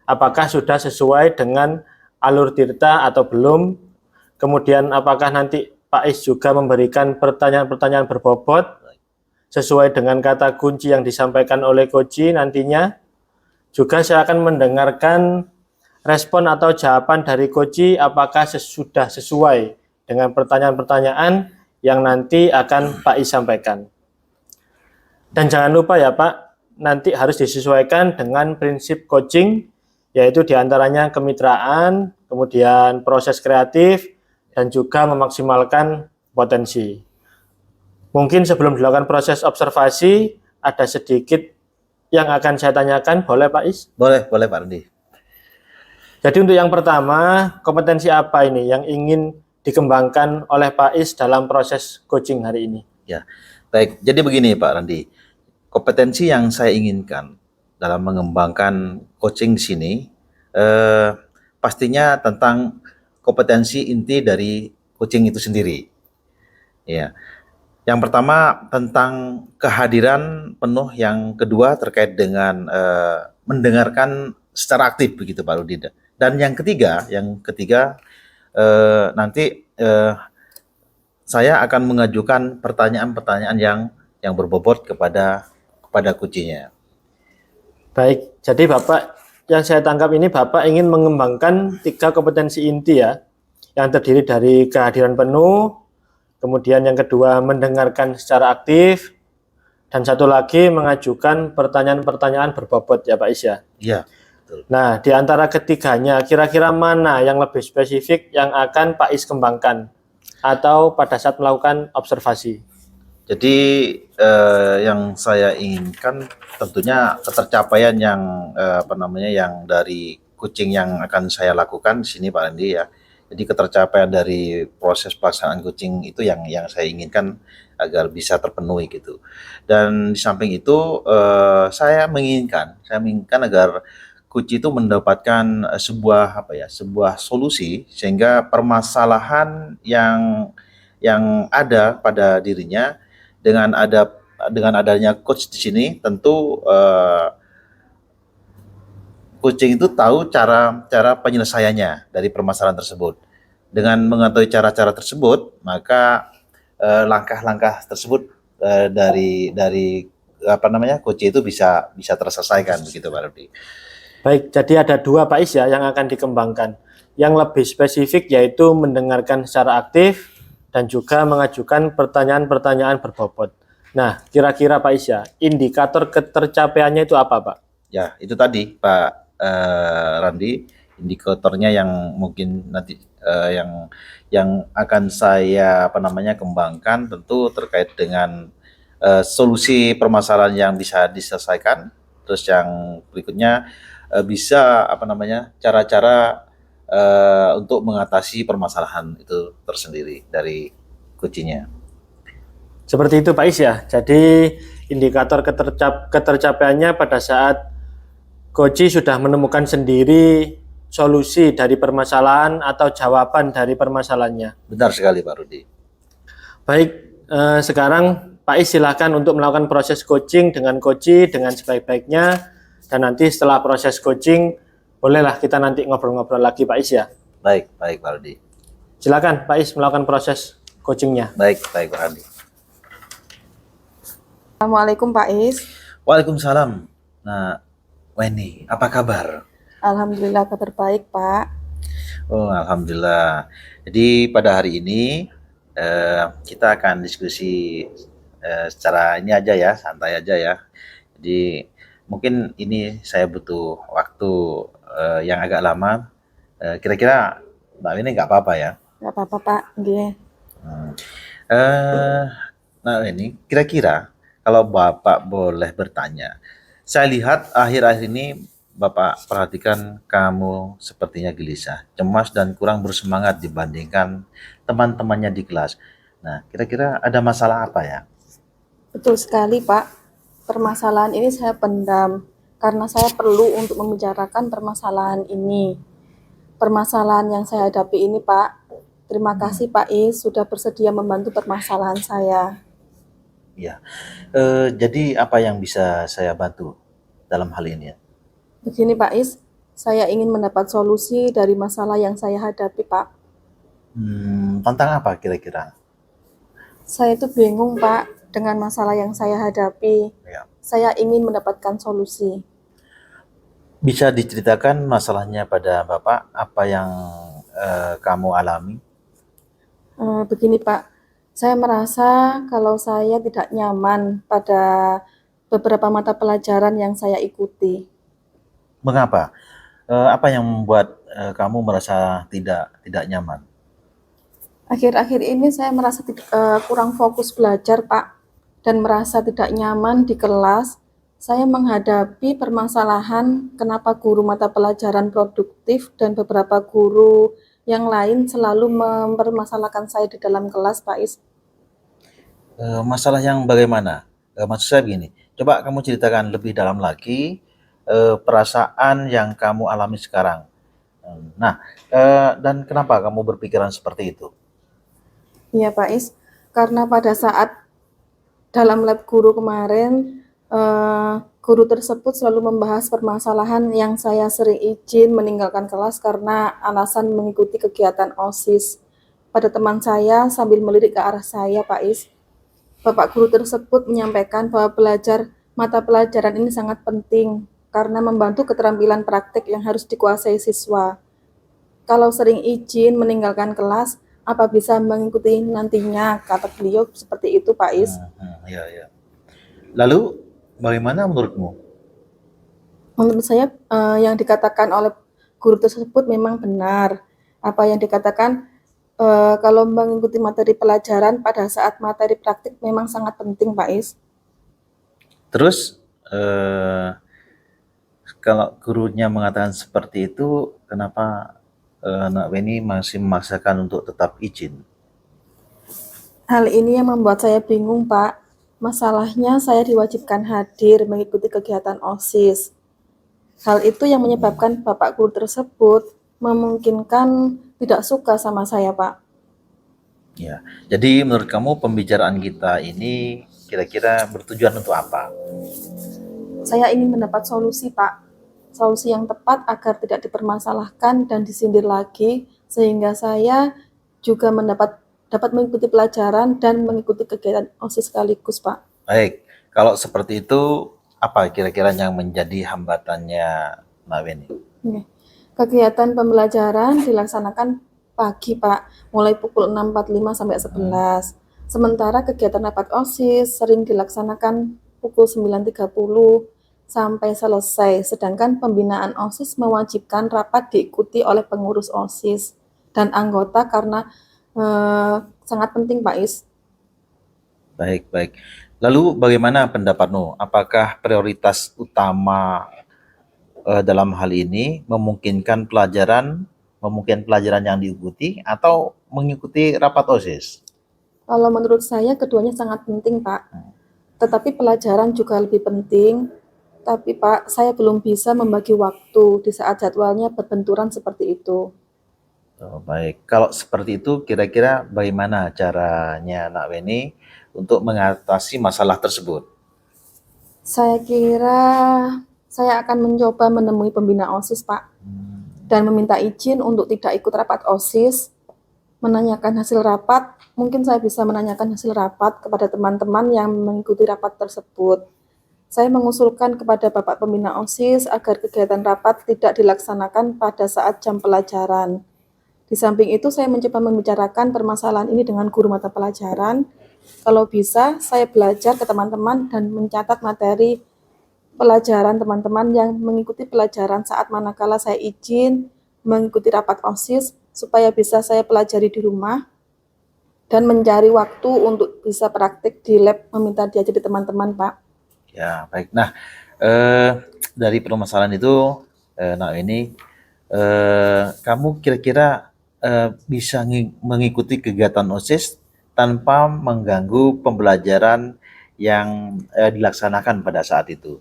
Apakah sudah sesuai dengan alur Tirta atau belum? Kemudian apakah nanti Pak Is juga memberikan pertanyaan-pertanyaan berbobot sesuai dengan kata kunci yang disampaikan oleh coachee nantinya. Juga saya akan mendengarkan respon atau jawaban dari coachee apakah sudah sesuai dengan pertanyaan-pertanyaan yang nanti akan Pak Is sampaikan. Dan jangan lupa ya Pak, nanti harus disesuaikan dengan prinsip coaching, yaitu diantaranya kemitraan, kemudian proses kreatif, dan juga memaksimalkan potensi. Mungkin sebelum dilakukan proses observasi, ada sedikit yang akan saya tanyakan, boleh Pak Is? Boleh, boleh Pak Rudi. Jadi untuk yang pertama, kompetensi apa ini yang ingin dikembangkan oleh Pak Is dalam proses coaching hari ini? Ya, baik. Jadi begini Pak Randi, kompetensi yang saya inginkan dalam mengembangkan coaching di sini, pastinya tentang kompetensi inti dari coaching itu sendiri. Ya. Yang pertama tentang kehadiran penuh, yang kedua terkait dengan mendengarkan secara aktif begitu Pak Rudi. Dan yang ketiga nanti saya akan mengajukan pertanyaan-pertanyaan yang berbobot kepada coachee-nya. Baik, jadi Bapak yang saya tangkap ini Bapak ingin mengembangkan 3 kompetensi inti ya, yang terdiri dari kehadiran penuh, kemudian yang kedua mendengarkan secara aktif, dan satu lagi mengajukan pertanyaan-pertanyaan berbobot ya Pak Is ya. Iya, betul. Nah, di antara ketiganya kira-kira mana yang lebih spesifik yang akan Pak Is kembangkan atau pada saat melakukan observasi? Jadi yang saya inginkan tentunya ketercapaian yang yang dari coaching yang akan saya lakukan di sini Pak Andi ya. Jadi ketercapaian dari proses pelaksanaan coaching itu yang saya inginkan agar bisa terpenuhi gitu. Dan di samping itu saya menginginkan agar coach itu mendapatkan sebuah solusi sehingga permasalahan yang ada pada dirinya, dengan adanya coach di sini tentu coaching itu tahu cara penyelesaiannya dari permasalahan tersebut. Dengan mengetahui cara-cara tersebut, maka langkah-langkah tersebut dari coach itu bisa terselesaikan begitu Pak Rudi. Baik, jadi ada 2 Pak Is ya yang akan dikembangkan. Yang lebih spesifik yaitu mendengarkan secara aktif dan juga mengajukan pertanyaan-pertanyaan berbobot. Nah, kira-kira Pak Is ya, indikator ketercapaiannya itu apa Pak? Ya, itu tadi Pak Randi, indikatornya yang mungkin nanti yang akan saya kembangkan tentu terkait dengan solusi permasalahan yang bisa diselesaikan. Terus yang berikutnya bisa cara-cara untuk mengatasi permasalahan itu tersendiri dari coaching-nya. Seperti itu Pak Is ya. Jadi indikator ketercapaiannya pada saat coachee sudah menemukan sendiri solusi dari permasalahan atau jawaban dari permasalahannya. Benar sekali Pak Rudi. Baik, sekarang Pak Is silakan untuk melakukan proses coaching dengan coachee dengan sebaik-baiknya, dan nanti setelah proses coaching bolehlah kita nanti ngobrol-ngobrol lagi Pak Is ya. Baik Pak Rudi. Silakan Pak Is melakukan proses coachingnya. Baik Pak Rudi. Assalamualaikum Pak Is. Waalaikumsalam. Nah, Weni, apa kabar? Alhamdulillah kabar baik Pak. Oh, alhamdulillah. Jadi pada hari ini kita akan diskusi secara ini aja ya, santai aja ya. Jadi mungkin ini saya butuh waktu yang agak lama. Kira-kira Mbak Weni nggak apa-apa ya? Nggak apa-apa Pak. Nggih. Nah ini kira-kira kalau Bapak boleh bertanya, saya lihat akhir-akhir ini Bapak perhatikan kamu sepertinya gelisah, cemas dan kurang bersemangat dibandingkan teman-temannya di kelas. Nah, kira-kira ada masalah apa ya? Betul sekali, Pak. Permasalahan ini saya pendam karena saya perlu untuk membicarakan permasalahan ini. Permasalahan yang saya hadapi ini, Pak. Terima kasih, Pak Is, sudah bersedia membantu permasalahan saya. Ya. Jadi apa yang bisa saya bantu dalam hal ini? Begini, Pak Is, saya ingin mendapat solusi dari masalah yang saya hadapi, Pak. Tentang apa kira-kira? Saya itu bingung, Pak, dengan masalah yang saya hadapi. Ya. Saya ingin mendapatkan solusi. Bisa diceritakan masalahnya pada Bapak, apa yang kamu alami? Begini, Pak, saya merasa kalau saya tidak nyaman pada beberapa mata pelajaran yang saya ikuti. Mengapa? Apa yang membuat kamu merasa tidak nyaman? Akhir-akhir ini saya merasa kurang fokus belajar, Pak, dan merasa tidak nyaman di kelas. Saya menghadapi permasalahan kenapa guru mata pelajaran produktif dan beberapa guru yang lain selalu mempermasalahkan saya di dalam kelas, Pak Is. Masalah yang bagaimana? Maksud saya begini, coba kamu ceritakan lebih dalam lagi perasaan yang kamu alami sekarang. Nah, dan kenapa kamu berpikiran seperti itu? Iya, Pak Is, karena pada saat dalam lab guru kemarin, guru tersebut selalu membahas permasalahan yang saya sering izin meninggalkan kelas karena alasan mengikuti kegiatan OSIS. Pada teman saya sambil melirik ke arah saya, Pak Is. Bapak guru tersebut menyampaikan bahwa mata pelajaran ini sangat penting karena membantu keterampilan praktik yang harus dikuasai siswa. Kalau sering izin meninggalkan kelas, apa bisa mengikuti nantinya, kata beliau seperti itu, Pak Is. Ya, ya. Lalu bagaimana menurutmu? Menurut saya yang dikatakan oleh guru tersebut memang benar. Apa yang dikatakan kalau mengikuti materi pelajaran pada saat materi praktik memang sangat penting, Pak Is. Terus kalau gurunya mengatakan seperti itu, kenapa Nak Weni masih memaksakan untuk tetap izin? Hal ini yang membuat saya bingung, Pak. Masalahnya saya diwajibkan hadir mengikuti kegiatan OSIS. Hal itu yang menyebabkan Bapak guru tersebut memungkinkan tidak suka sama saya, Pak. Ya, jadi menurut kamu pembicaraan kita ini kira-kira bertujuan untuk apa? Saya ingin mendapat solusi, Pak. Solusi yang tepat agar tidak dipermasalahkan dan disindir lagi, sehingga saya juga dapat mengikuti pelajaran dan mengikuti kegiatan OSIS sekaligus, Pak. Baik, kalau seperti itu, apa kira-kira yang menjadi hambatannya Mbak Weni? Kegiatan pembelajaran dilaksanakan pagi, Pak, mulai pukul 6.45 sampai 11. Sementara kegiatan rapat OSIS sering dilaksanakan pukul 9.30 sampai selesai, sedangkan pembinaan OSIS mewajibkan rapat diikuti oleh pengurus OSIS dan anggota karena sangat penting, Pak Is. Baik, baik. Lalu bagaimana pendapatmu? Apakah prioritas utama dalam hal ini memungkinkan pelajaran yang diikuti atau mengikuti rapat OSIS? Kalau menurut saya keduanya sangat penting, Pak. Tetapi pelajaran juga lebih penting. Tapi Pak, saya belum bisa membagi waktu di saat jadwalnya berbenturan seperti itu. Oh, baik, kalau seperti itu kira-kira bagaimana caranya Nak Weni untuk mengatasi masalah tersebut? Saya kira saya akan mencoba menemui pembina OSIS, Pak, dan meminta izin untuk tidak ikut rapat OSIS, menanyakan hasil rapat. Mungkin saya bisa menanyakan hasil rapat kepada teman-teman yang mengikuti rapat tersebut. Saya mengusulkan kepada Bapak Pembina OSIS agar kegiatan rapat tidak dilaksanakan pada saat jam pelajaran. Di samping itu, saya mencoba membicarakan permasalahan ini dengan guru mata pelajaran. Kalau bisa, saya belajar ke teman-teman dan mencatat materi pelajaran teman-teman yang mengikuti pelajaran saat manakala saya izin mengikuti rapat OSIS, supaya bisa saya pelajari di rumah dan mencari waktu untuk bisa praktik di lab meminta diajari teman-teman, Pak. Ya, baik. Nah, dari permasalahan itu, nah ini kamu kira-kira bisa mengikuti kegiatan OSIS tanpa mengganggu pembelajaran yang dilaksanakan pada saat itu?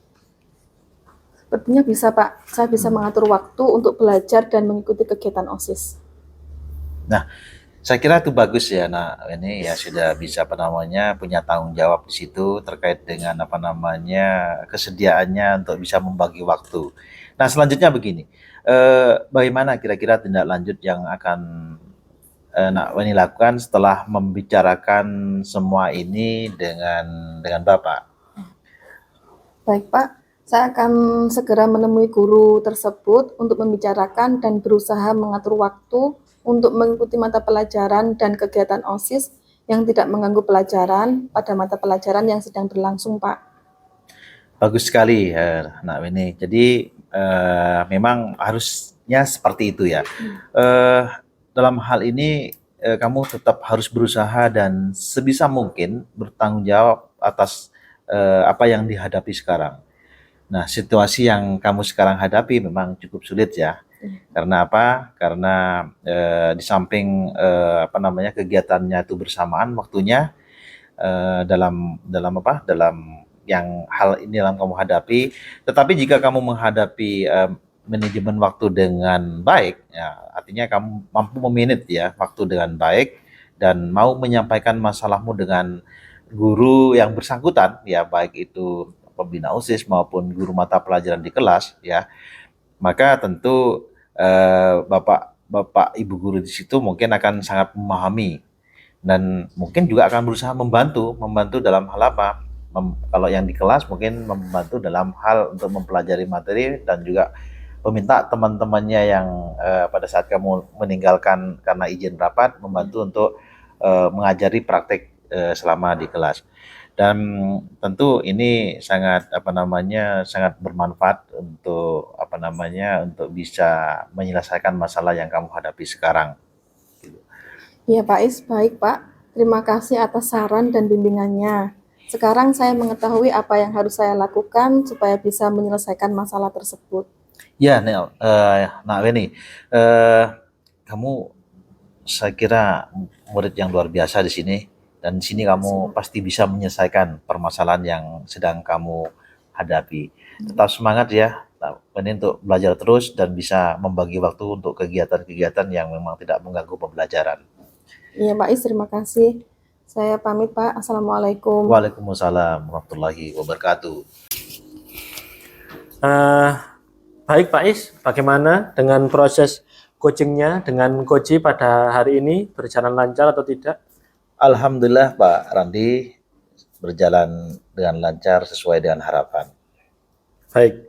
Sepertinya bisa Pak, saya bisa mengatur waktu untuk belajar dan mengikuti kegiatan OSIS. Nah, saya kira itu bagus ya. Nah, ini ya sudah bisa punya tanggung jawab di situ terkait dengan kesediaannya untuk bisa membagi waktu. Nah, selanjutnya begini, bagaimana kira-kira tindak lanjut yang akan Nak Weni lakukan setelah membicarakan semua ini dengan Bapak? Baik Pak, saya akan segera menemui guru tersebut untuk membicarakan dan berusaha mengatur waktu untuk mengikuti mata pelajaran dan kegiatan OSIS yang tidak mengganggu pelajaran pada mata pelajaran yang sedang berlangsung, Pak. Bagus sekali, Nak Weni. Jadi memang harusnya seperti itu ya. Dalam hal ini kamu tetap harus berusaha dan sebisa mungkin bertanggung jawab atas apa yang dihadapi sekarang. Nah, situasi yang kamu sekarang hadapi memang cukup sulit ya. Karena apa? Karena di samping kegiatannya itu bersamaan waktunya, dalam yang hal ini yang kamu hadapi. Tetapi jika kamu menghadapi manajemen waktu dengan baik, ya, artinya kamu mampu memanage ya waktu dengan baik dan mau menyampaikan masalahmu dengan guru yang bersangkutan, ya baik itu pembina OSIS maupun guru mata pelajaran di kelas, ya, maka tentu bapak ibu guru di situ mungkin akan sangat memahami dan mungkin juga akan berusaha membantu dalam hal apa? Kalau yang di kelas mungkin membantu dalam hal untuk mempelajari materi dan juga meminta teman-temannya yang pada saat kamu meninggalkan karena izin rapat membantu untuk mengajari praktek selama di kelas. Dan tentu ini sangat sangat bermanfaat untuk bisa menyelesaikan masalah yang kamu hadapi sekarang. Iya Pak Is, baik Pak. Terima kasih atas saran dan bimbingannya. Sekarang saya mengetahui apa yang harus saya lakukan supaya bisa menyelesaikan masalah tersebut. Ya, Nel, Nak Weni, kamu saya kira murid yang luar biasa di sini dan di sini kamu pasti bisa menyelesaikan permasalahan yang sedang kamu hadapi. Tetap semangat ya, Nak Weni, untuk belajar terus dan bisa membagi waktu untuk kegiatan-kegiatan yang memang tidak mengganggu pembelajaran. Iya Pak Is, terima kasih. Saya pamit Pak. Assalamualaikum. Waalaikumsalam warahmatullahi wabarakatuh. Baik Pak Is, bagaimana dengan proses coachingnya dengan Koji pada hari ini, berjalan lancar atau tidak? Alhamdulillah Pak Randi, berjalan dengan lancar sesuai dengan harapan. Baik,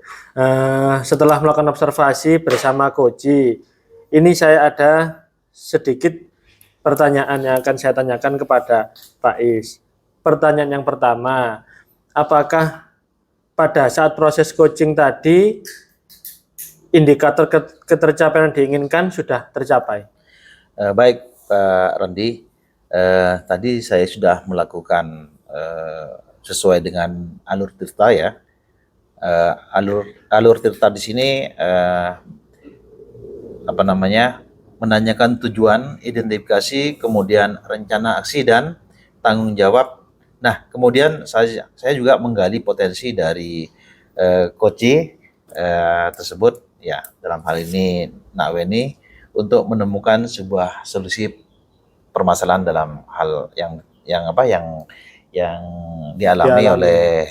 setelah melakukan observasi bersama Koji, ini saya ada sedikit pertanyaan yang akan saya tanyakan kepada Pak Is. Pertanyaan yang pertama, apakah pada saat proses coaching tadi indikator ketercapaian yang diinginkan sudah tercapai? Baik Pak Randi, tadi saya sudah melakukan sesuai dengan alur tirta ya. Alur tirta di sini menanyakan tujuan, identifikasi, kemudian rencana aksi dan tanggung jawab. Nah, kemudian saya juga menggali potensi dari coach tersebut ya, dalam hal ini Nak Weni, untuk menemukan sebuah solusi permasalahan dalam hal yang dialami oleh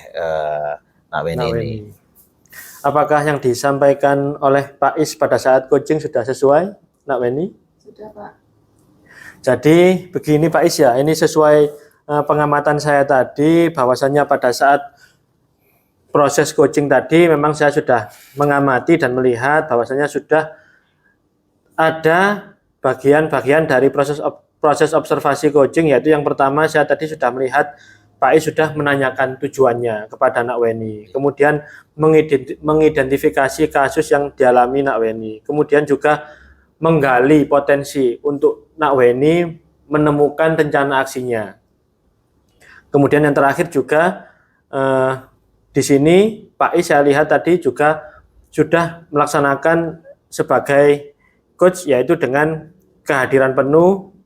Nak Weni ini. Apakah yang disampaikan oleh Pak Is pada saat coaching sudah sesuai, Nak Weni? Sudah Pak. Jadi begini Pak Is ya, ini sesuai pengamatan saya tadi, bahwasannya pada saat proses coaching tadi memang saya sudah mengamati dan melihat bahwasannya sudah ada bagian-bagian dari proses observasi coaching, yaitu yang pertama saya tadi sudah melihat Pak Is sudah menanyakan tujuannya kepada Nak Weni, kemudian mengidentifikasi kasus yang dialami Nak Weni, kemudian juga menggali potensi untuk Nak Weni menemukan rencana aksinya. Kemudian yang terakhir juga di sini Pak Is saya lihat tadi juga sudah melaksanakan sebagai coach, yaitu dengan kehadiran penuh,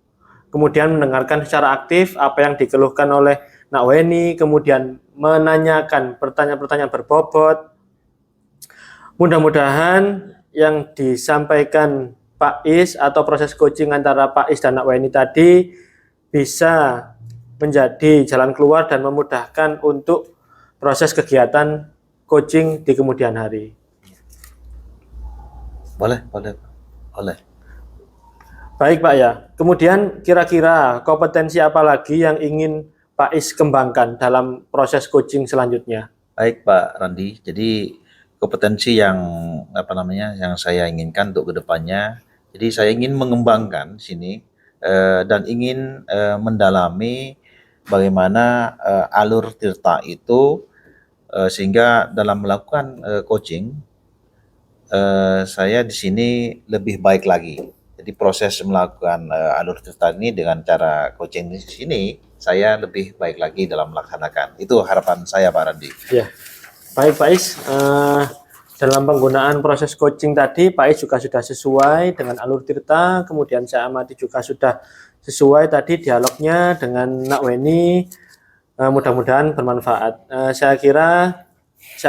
kemudian mendengarkan secara aktif apa yang dikeluhkan oleh Nak Weni, kemudian menanyakan pertanyaan-pertanyaan berbobot. Mudah-mudahan yang disampaikan Pak Is atau proses coaching antara Pak Is dan Nak Weni tadi bisa menjadi jalan keluar dan memudahkan untuk proses kegiatan coaching di kemudian hari. Boleh. Baik Pak ya, kemudian kira-kira kompetensi apa lagi yang ingin Pak Is kembangkan dalam proses coaching selanjutnya? Baik Pak Randi, jadi kompetensi yang yang saya inginkan untuk kedepannya, jadi saya ingin mengembangkan sini dan ingin mendalami bagaimana alur tirta itu sehingga dalam melakukan coaching saya di sini lebih baik lagi. Jadi proses melakukan alur tirta ini dengan cara coaching di sini saya lebih baik lagi dalam melaksanakan. Itu harapan saya Pak Randi. Ya, baik Pak Is. Dalam penggunaan proses coaching tadi, Pak Is juga sudah sesuai dengan alur tirta. Kemudian saya amati juga sudah sesuai tadi dialognya dengan Nak Weni. Mudah-mudahan bermanfaat. Saya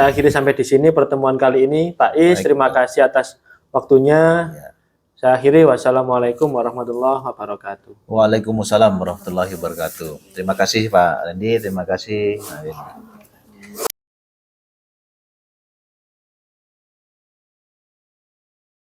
akhiri sampai di sini pertemuan kali ini. Pak Is, Baik, terima Pak. kasih atas waktunya. Ya. Saya akhiri. Wassalamualaikum warahmatullahi wabarakatuh. Waalaikumsalam warahmatullahi wabarakatuh. Terima kasih Pak Randi, terima kasih.